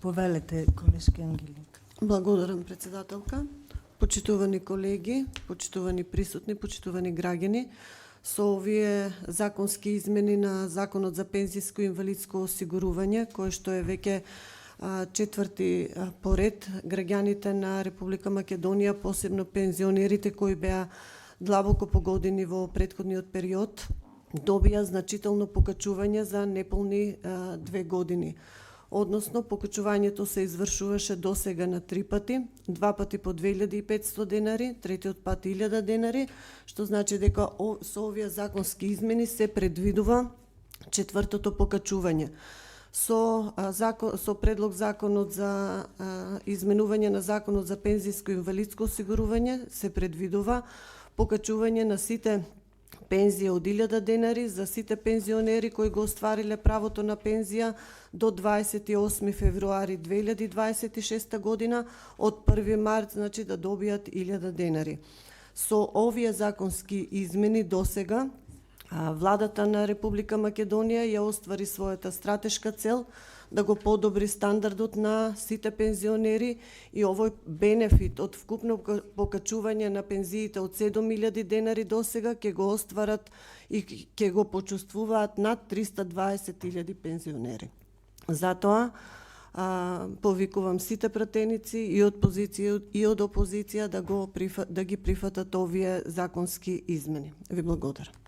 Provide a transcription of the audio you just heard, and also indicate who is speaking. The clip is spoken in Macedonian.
Speaker 1: Повелете, колешки Ангелика.
Speaker 2: Благодарам, председателка. Почитувани колеги, почитувани присутни, почитувани граѓани, со овие законски измени на Законот за пензиско и инвалидско осигурување, кој што е веќе четврти поред, граѓаните на Република Македонија, посебно пензионерите кои беа длабоко погодени во претходниот период, добија значително покачување за неполни 2 години. Односно, покачувањето се извршуваше досега на 3 пати, 2 пати по 2500 денари, третиот пат 1000 денари, што значи дека со овие законски измени се предвидува четвртото покачување. Со предлог законот за изменување на Законот за пензиско и инвалидско осигурување се предвидува покачување на сите пензија од 1000 денари за сите пензионери кои го оствариле правото на пензија до 28 февруари 2026 година, од 1 март значи да добијат 1000 денари. Со овие законски измени досега владата на Република Македонија ја оствари својата стратешка цел да го подобри стандардот на сите пензионери и овој бенефит од вкупно покачување на пензиите од 7000 денари досега ќе го остварат и ќе го почувствуваат над 320.000 пензионери. Затоа повикувам сите пратеници и од позиција и од опозиција да ги прифатат овие законски измени. Ви благодарам.